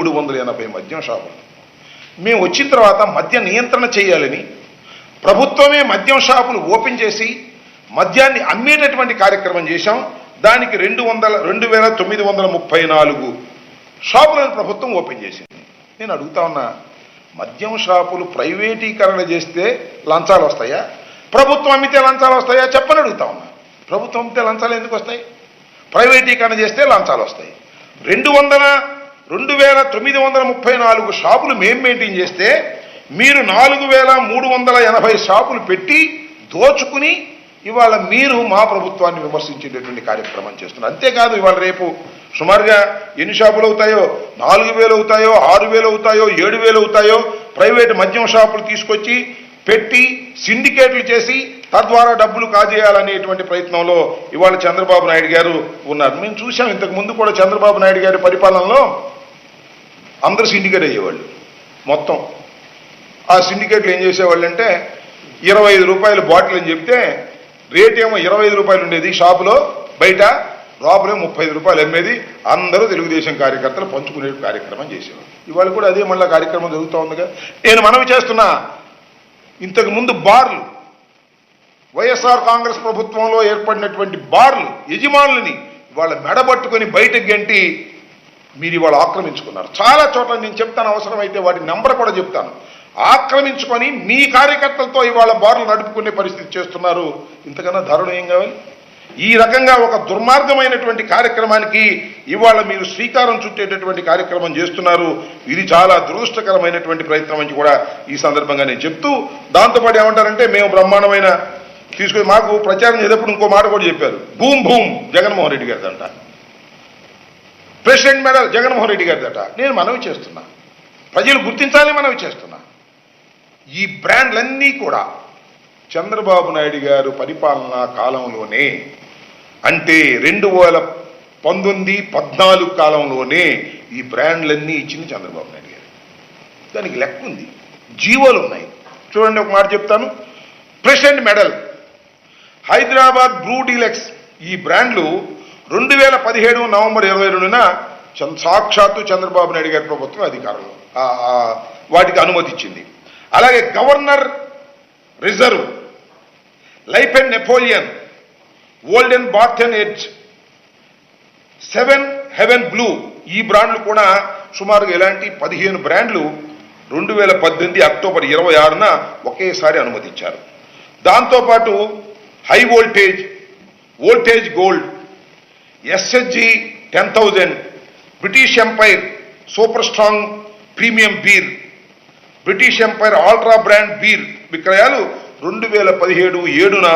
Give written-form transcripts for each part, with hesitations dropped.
380 మద్యం షాపులు. మేము వచ్చిన తర్వాత మద్య నియంత్రణ చేయాలని ప్రభుత్వమే మద్యం షాపులు ఓపెన్ చేసి మద్యాన్ని అమ్మేటటువంటి కార్యక్రమం చేశాం. దానికి 2934 షాపులను ప్రభుత్వం ఓపెన్ చేసింది. నేను అడుగుతా ఉన్నా, మద్యం షాపులు ప్రైవేటీకరణ చేస్తే లంచాలు వస్తాయా, ప్రభుత్వం అమ్మితే లంచాలు వస్తాయా చెప్పని అడుగుతా ఉన్నా. ప్రభుత్వం అమ్మితే లంచాలు ఎందుకు వస్తాయి? ప్రైవేటీకరణ చేస్తే లంచాలు వస్తాయి. 2934 షాపులు మేము మెయింటైన్ చేస్తే మీరు 4380 షాపులు పెట్టి దోచుకుని ఇవాళ మీరు మా ప్రభుత్వాన్ని విమర్శించేటటువంటి కార్యక్రమం చేస్తున్నారు. అంతేకాదు, ఇవాళ రేపు సుమారుగా ఎన్ని షాపులు అవుతాయో, 4000 అవుతాయో, 6000 అవుతాయో, 7000 అవుతాయో ప్రైవేటు మద్యం షాపులు తీసుకొచ్చి పెట్టి సిండికేట్లు చేసి తద్వారా డబ్బులు కాజేయాలనేటువంటి ప్రయత్నంలో ఇవాళ చంద్రబాబు నాయుడు గారు ఉన్నారు. మేము చూసాం, ఇంతకు ముందు కూడా చంద్రబాబు నాయుడు గారి పరిపాలనలో అందరూ సిండికేట్ అయ్యేవాళ్ళు. మొత్తం ఆ సిండికేట్లు ఏం చేసేవాళ్ళు అంటే 25 రూపాయలు బాటిల్ అని చెప్తే రేట్ ఏమో 25 రూపాయలు ఉండేది షాపులో, బయట లోపలే 35 రూపాయలు అమ్మేది. అందరూ తెలుగుదేశం కార్యకర్తలు పంచుకునే కార్యక్రమం చేసేవాళ్ళు. ఇవాళ కూడా అదే మళ్ళీ కార్యక్రమం జరుగుతూ ఉందిగా. నేను మనవి చేస్తున్నా, ఇంతకు ముందు బార్లు, వైఎస్ఆర్ కాంగ్రెస్ ప్రభుత్వంలో ఏర్పడినటువంటి బార్లు యజమానులని వాళ్ళ మెడబట్టుకొని బయటకు గంటి మీరు ఇవాళ ఆక్రమించుకున్నారు. చాలా చోట్ల నేను చెప్తాను, అవసరమైతే వాటి నెంబర్ కూడా చెప్తాను. ఆక్రమించుకొని మీ కార్యకర్తలతో ఇవాళ బార్లు నడుపుకునే పరిస్థితి చేస్తున్నారు. ఇంతకన్నా దారుణం ఏం కావాలి? ఈ రకంగా ఒక దుర్మార్గమైనటువంటి కార్యక్రమానికి ఇవాళ మీరు శ్రీకారం చుట్టేటటువంటి కార్యక్రమం చేస్తున్నారు. ఇది చాలా దురదృష్టకరమైనటువంటి ప్రయత్నం అని కూడా ఈ సందర్భంగా నేను చెప్తూ, దాంతోపాటు ఏమంటారంటే మేము బ్రహ్మాండమైన తీసుకొని మాకు ప్రచారం చేసేటప్పుడు ఇంకో మాట కూడా చెప్పారు. భూమ్ భూమ్ జగన్మోహన్ రెడ్డి గారిదంట, ప్రెసిడెంట్ మెడల్ జగన్మోహన్ రెడ్డి గారిదట. నేను మనవి చేస్తున్నా, ప్రజలు గుర్తించాలని మనవి చేస్తున్నా, ఈ బ్రాండ్లన్నీ కూడా చంద్రబాబు నాయుడు గారు పరిపాలనా కాలంలోనే, అంటే 2019-14 కాలంలోనే ఈ బ్రాండ్లన్నీ ఇచ్చింది చంద్రబాబు నాయుడు గారు. దానికి లెక్క ఉంది, జీవోలు ఉన్నాయి. చూడండి, ఒక మాట చెప్తాను. President medal, Hyderabad Bru deluxe, ఈ బ్రాండ్లు 2017 నవంబర్ 22న సాక్షాత్తు చంద్రబాబు నాయుడు గారి ప్రభుత్వం అధికారంలో వాటికి అనుమతి ఇచ్చింది. అలాగే Governor Reserve, Life and Napoleon, Olden Barton Edge, 7 Heaven Blue, ఈ బ్రాండ్లు కూడా సుమారుగా ఇలాంటి 15 బ్రాండ్లు 2018 అక్టోబర్ 26న ఒకేసారి అనుమతించారు. దాంతోపాటు High Voltage, Voltage Gold, SHG 10,000, British Empire super strong premium beer, British Empire ultra brand beer విక్రయాలు 2017-7న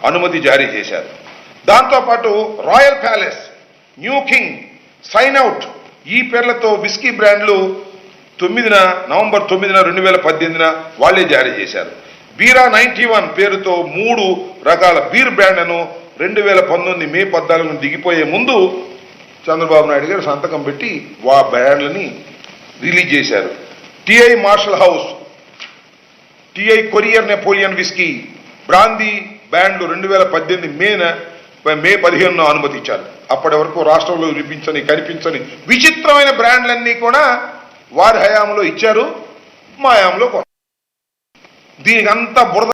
అనుమతి జారీ చేశారు. దాంతోపాటు Royal Palace, New King, Sign Out, ఈ పేర్లతో విస్కీ బ్రాండ్లు నవంబర్ 9న 2018న వాళ్లే జారీ చేశారు. బీరా 91 పేరుతో 3 రకాల బీర్ బ్రాండ్లను 2019 మే 14న దిగిపోయే ముందు చంద్రబాబు నాయుడు గారు సంతకం పెట్టి ఆ బ్రాండ్లని రిలీజ్ చేశారు. TI Marshal House, TI courier Napoleon whisky, brandy బ్రాండ్లు 2018 మే 15న అనుమతించారు. అప్పటి వరకు రాష్ట్రంలో కనిపించని విచిత్రమైన బ్రాండ్లన్నీ కూడా వారి హయాంలో ఇచ్చారు, మా హయాంలో దీనికి అంతా బురద